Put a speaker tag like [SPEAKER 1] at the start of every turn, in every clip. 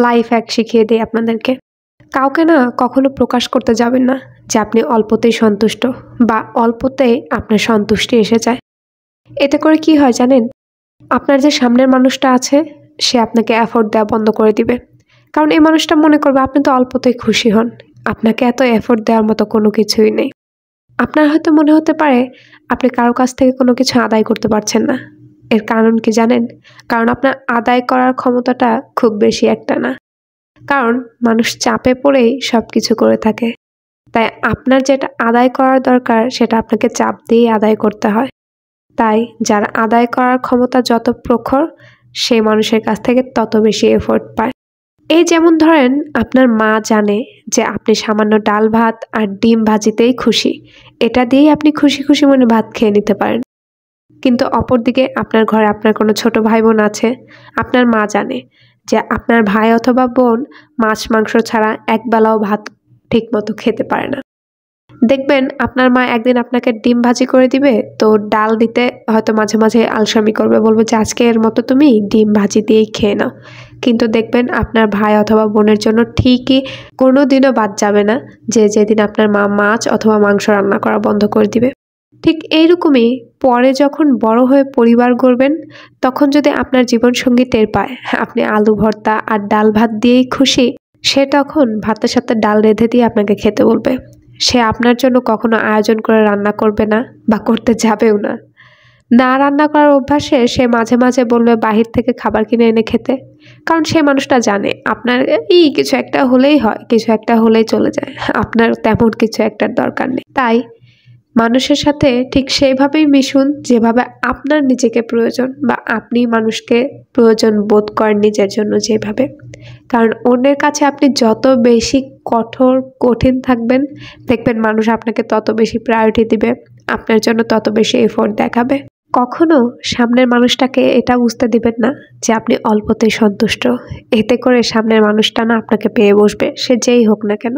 [SPEAKER 1] Life hack শিখিয়ে দেই আপনাদেরকে। কাউকে না কখনো প্রকাশ করতে যাবেন না যে আপনি অল্পতেই সন্তুষ্ট বা অল্পতেই আপনার সন্তুষ্টি এসে যায়। এতে করে কি হয় জানেন? আপনার যে সামনের মানুষটা আছে সে আপনাকে এফোর্ট দেওয়া বন্ধ করে দিবে। কারণ এই মানুষটা মনে করবে আপনি তো অল্পতেই খুশি হন। আপনাকে এত এফোর্ট দেওয়ার মতো কোনো কিছুই নেই। আপনার হয়তো মনে হতে পারে আপনি কারো কাছ থেকে কোনো কিছু আদায় করতে পারছেন না। এর কারণ কি জানেন? কারণ আপনার আদায় করার ক্ষমতাটা খুব বেশি একটা না। কারণ মানুষ চাপে পড়েই সবকিছু করে থাকে। তাই আপনার যেটা আদায় করার দরকার সেটা আপনাকে চাপ দিয়েই আদায় করতে হয়। তাই যার আদায় করার ক্ষমতা যত প্রখর সেই মানুষের কাছ থেকে তত বেশি এফোর্ট পায়। এই যেমন ধরেন আপনার মা জানে যে আপনি সামান্য ডাল ভাত আর ডিম ভাজিতেই খুশি। এটা দিয়েই আপনি খুশি খুশি মনে ভাত খেয়ে নিতে পারেন। কিন্তু অপরদিকে আপনার ঘরে আপনার কোনো ছোট ভাই বোন আছে। আপনার মা জানে যে আপনার ভাই অথবা বোন মাছ মাংস ছাড়া একবেলাও ভাত ঠিকমতো খেতে পারে না। দেখবেন আপনার মা একদিন আপনাকে ডিম ভাজি করে দিবে, তো ডাল দিতে হয়তো মাঝে মাঝে আলসামি করবে, বলবে যে আজকে এর মতো তুমি ডিম ভাজি দিয়েই খেয়ে নাও। কিন্তু দেখবেন আপনার ভাই অথবা বোনের জন্য ঠিকই কোনোদিনও বাদ যাবে না যে যেদিন আপনার মা মাছ অথবা মাংস রান্না করা বন্ধ করে দিবে। ঠিক এইরকমই পরে যখন বড় হয়ে পরিবার গড়বেন তখন যদি আপনার জীবনসঙ্গী টের পায় আপনি আলু ভর্তা আর ডাল ভাত দিয়েই খুশি, সে তখন ভাতের সাথে ডাল রেঁধে দিয়ে আপনাকে খেতে বলবে। সে আপনার জন্য কখনো আয়োজন করে রান্না করবে না বা করতে যাবেও না। না রান্না করার অভ্যাসে সে মাঝে মাঝে বলবে বাহির থেকে খাবার কিনে এনে খেতে। কারণ সে মানুষটা জানে আপনার এই কিছু একটা হলেই হয়, কিছু একটা হলেই চলে যায়, আপনার তেমন কিছু একটার দরকার নেই। তাই মানুষের সাথে ঠিক সেইভাবেই মিশুন যেভাবে আপনার নিজেকে প্রয়োজন বা আপনি মানুষকে প্রয়োজন বোধ করেন নিজের জন্য যেভাবে। কারণ অন্যের কাছে আপনি যত বেশি কঠিন থাকবেন দেখবেন মানুষ আপনাকে তত বেশি প্রায়োরিটি দিবে, আপনার জন্য তত বেশি এফোর্ট দেখাবে। কখনো সামনের মানুষটাকে এটা বুঝতে দিবেন না যে আপনি অল্পতেই সন্তুষ্ট। এতে করে সামনের মানুষটা না আপনাকে পেয়ে বসবে, সে যেই হোক না কেন।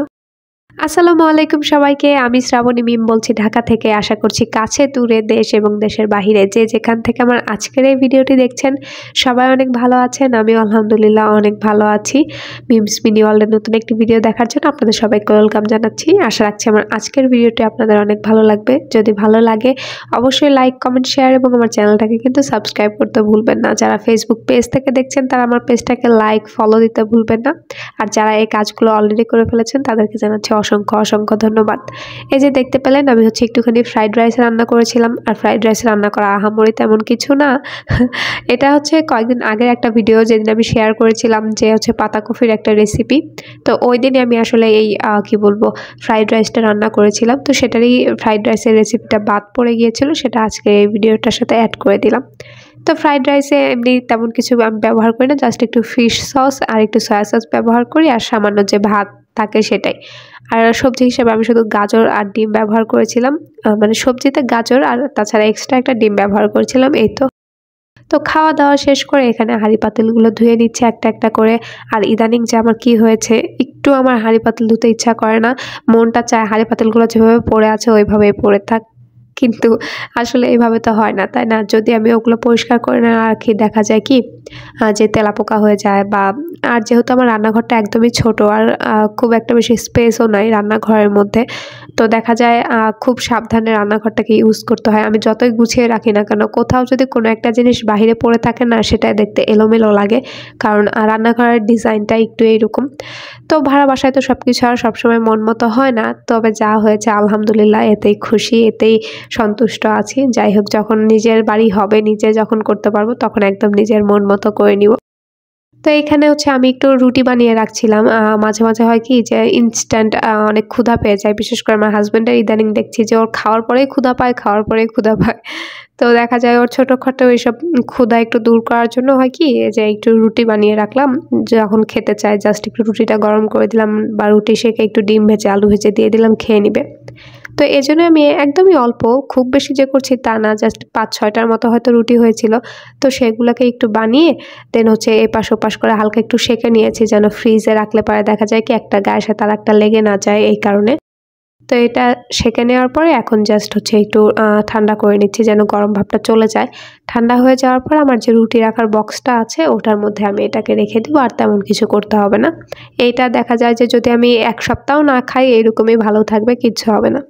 [SPEAKER 1] আসসালামু আলাইকুম সবাইকে, আমি শ্রাবণী মিম বলছি ঢাকা থেকে। আশা করছি কাছে দূরে দেশ এবং দেশের বাহিরে যে যেখান থেকে আমার আজকের এই ভিডিওটি দেখছেন সবাই অনেক ভালো আছেন। আমি আলহামদুলিল্লাহ অনেক ভালো আছি। মিমস মিনি ওয়ার্ল্ডের নতুন একটি ভিডিও দেখার জন্য আপনাদের সবাইকে ওয়েলকাম জানাচ্ছি। আশা রাখছি আমার আজকের ভিডিওটি আপনাদের অনেক ভালো লাগবে। যদি ভালো লাগে অবশ্যই লাইক কমেন্ট শেয়ার এবং আমার চ্যানেলটাকে কিন্তু সাবস্ক্রাইব করতে ভুলবেন না। যারা ফেসবুক পেজ থেকে দেখছেন তারা আমার পেজটাকে লাইক ফলো দিতে ভুলবেন না। আর যারা এই কাজগুলো অলরেডি করে ফেলেছেন তাদেরকে জানাচ্ছি অসংখ্য অসংখ্য ধন্যবাদ। এই যে দেখতে পেলেন আমি একটুখানি ফ্রাইড রাইস রান্না করেছিলাম। আর ফ্রাইড রাইস রান্না করা আহামরি তেমন কিছু না। এটা কয়েকদিন আগের একটা ভিডিও যেদিন আমি শেয়ার করেছিলাম যে পাতাকপির একটা রেসিপি। তো ওই দিনই আমি আসলে এই ফ্রাইড রাইসটা রান্না করেছিলাম। তো সেটারই ফ্রাইড রাইসের রেসিপিটা বাদ পড়ে গিয়েছিল, সেটা আজকে এই ভিডিওটার সাথে অ্যাড করে দিলাম। তো ফ্রাইড রাইসে এমনি তেমন কিছু আমি ব্যবহার করি না, জাস্ট একটু ফিশ সস আর একটু সয়া সস ব্যবহার করি আর সামান্য যে ভাত থাকে সেটাই। আর সবজি হিসেবে আমি শুধু গাজর আর ডিম ব্যবহার করেছিলাম। মানে সবজিতে গাজর আর তাছাড়া এক্সট্রা একটা ডিম ব্যবহার করেছিলাম, এই তো। তো খাওয়া দাওয়া শেষ করে এখানে হাঁড়ি পাতিলগুলো ধুয়ে নিচ্ছে একটা একটা করে। আর ইদানিং যে আমার কি হয়েছে, একটু আমার হাঁড়ি পাতিল ধুতে ইচ্ছা করে না। মনটা চায় হাঁড়ি পাতিলগুলো যেভাবে পড়ে আছে ওইভাবেই পড়ে থাক, কিন্তু আসলে এইভাবে তো হয় না, তাই না? যদি আমি ওগুলো পরিষ্কার করে না রাখি দেখা যায় কি যে তেলাপোকা হয়ে যায়। বা আর যেহেতু আমার রান্নাঘরটা একদমই ছোট আর খুব একটা বেশি স্পেসও নাই রান্নাঘরের মধ্যে, তো দেখা যায় খুব সাবধানে রান্নাঘরটাকে ইউজ করতে হয়। আমি যতই গুছিয়ে রাখি না কেন কোথাও যদি কোনো একটা জিনিস বাহিরে পড়ে থাকে না, সেটাই দেখতে এলোমেলো লাগে। কারণ রান্নাঘরের ডিজাইনটা একটু এইরকম। তো ভাড়া বাসায় তো সব কিছু আর সবসময় মন মতো হয় না, তবে যা হয়েছে আলহামদুলিল্লাহ এতেই খুশি, এতেই সন্তুষ্ট আছি। যাই হোক, যখন নিজের বাড়ি হবে, নিজে যখন করতে পারবো তখন একদম নিজের মন মতো করে নিব। তো এখানে আমি একটু রুটি বানিয়ে রাখছিলাম। মাঝে মাঝে হয় কি যে ইনস্ট্যান্ট অনেক ক্ষুধা পেয়ে যায়, বিশেষ করে আমার হাজব্যান্ডের ইদানিং দেখছি যে ওর খাওয়ার পরেই ক্ষুধা পায়, খাওয়ার পরেই ক্ষুধা পায়। তো দেখা যায় ওর ছোটোখাটো এইসব ক্ষুধা একটু দূর করার জন্য হয় কি যে একটু রুটি বানিয়ে রাখলাম, যখন খেতে চায় জাস্ট একটু রুটিটা গরম করে দিলাম বা রুটি সেঁকে একটু ডিম ভেজে আলু ভেজে দিয়ে দিলাম, খেয়ে নিবে। তো এই জন্য আমি একদমই অল্প, খুব বেশি যে করছি তা না, জাস্ট 5-6টার মতো হয়তো রুটি হয়েছিল। তো সেগুলোকে একটু বানিয়ে দেন এপাশ ওপাশ করে হালকা একটু সেঁকে নিয়েছি, যেন ফ্রিজে রাখলে পরে দেখা যায় কি একটা গায়ের সাথে আর একটা লেগে না যায়, এই কারণে। তো এটা সেঁকে নেওয়ার পরে এখন জাস্ট হচ্ছে একটু ঠান্ডা করে নিচ্ছি যেন গরম ভাবটা চলে যায়। ঠান্ডা হয়ে যাওয়ার পর আমার যে রুটি রাখার বক্সটা আছে ওটার মধ্যে আমি এটাকে রেখে দেবো, আর তেমন কিছু করতে হবে না। এইটা দেখা যায় যে যদি আমি 1 সপ্তাহ না খাই এরকমই ভালো থাকবে, কিচ্ছু হবে না।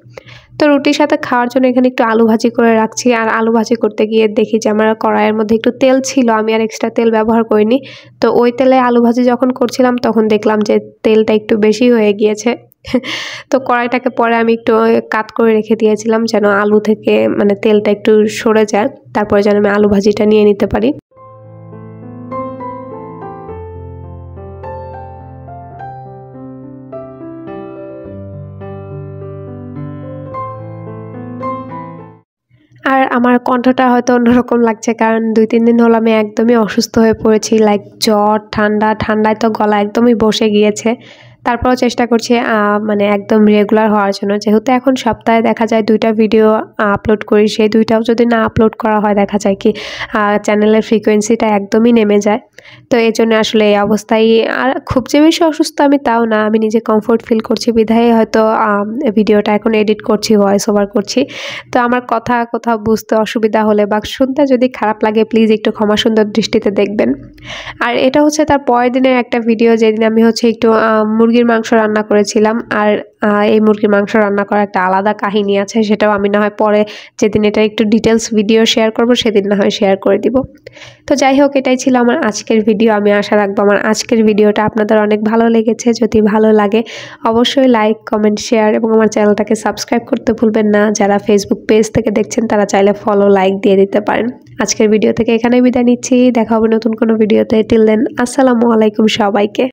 [SPEAKER 1] তো রুটির সাথে খাওয়ার জন্য এখানে একটু আলু ভাজি করে রাখছি, আর আলু ভাজি করতে গিয়ে দেখি যে আমার কড়াইয়ের মধ্যে একটু তেল ছিল, আমি আর এক্সট্রা তেল ব্যবহার করিনি। তো ওই তেলে আলু ভাজি যখন করছিলাম তখন দেখলাম যে তেলটা একটু বেশি হয়ে গিয়েছে। তো কড়াইটাকে পরে আমি একটু কাত করে রেখে দিয়েছিলাম যেন আলু থেকে মানে তেলটা একটু সরে যায়, তারপরে যেন আমি আলু ভাজিটা নিয়ে নিতে পারি। আর আমার কণ্ঠটা হয়তো অন্যরকম লাগছে, কারণ 2-3 দিন হলো আমি একদমই অসুস্থ হয়ে পড়েছি, লাইক জ্বর ঠান্ডায় তো গলা একদমই বসে গিয়েছে। তারপরেও চেষ্টা করছি মানে একদম রেগুলার হওয়ার জন্য, যেহেতু এখন সপ্তাহে দেখা যায় 2টা ভিডিও আপলোড করি, সেই 2টাও যদি না আপলোড করা হয় দেখা যায় কি চ্যানেলের ফ্রিকোয়েন্সিটা একদমই নেমে যায়। তো এই জন্য আসলে এই অবস্থায়, আর খুব যে বেশি অসুস্থ আমি তাও না, আমি নিজে কমফোর্ট ফিল করছি বিধায় হয়তো ভিডিওটা এখন এডিট করছি, ভয়েস ওভার করছি। তো আমার কথা কোথাও বুঝতে অসুবিধা হলে বা শুনতে যদি খারাপ লাগে প্লিজ একটু ক্ষমা সুন্দর দৃষ্টিতে দেখবেন। আর এটা হচ্ছে তার পরের দিনের একটা ভিডিও, যেদিন আমি হচ্ছে একটু মুরগির মাংস রান্না করেছিলাম। আর এই মুরগির মাংস রান্না করার একটা আলাদা কাহিনী আছে, সেটাও আমি না হয় পরে যেদিন এটা একটু ডিটেলস ভিডিও শেয়ার করব সেদিন না হয় শেয়ার করে দিব। তো যাই হোক, এটাই ছিল আমার আজকের ভিডিও। আমি আশা রাখবো আমার আজকের ভিডিওটা আপনাদের অনেক ভালো লেগেছে। যদি ভালো লাগে অবশ্যই লাইক, কমেন্ট, শেয়ার এবং আমার চ্যানেলটাকে সাবস্ক্রাইব করতে ভুলবেন না। যারা ফেসবুক পেজ থেকে দেখছেন তারা চাইলে ফলো, লাইক দিয়ে দিতে পারেন। আজকের ভিডিও থেকে এখানেই বিদায় নিচ্ছি, দেখা হবে নতুন কোনো ভিডিওতে। টিল দেন আসসালামু আলাইকুম সবাইকে।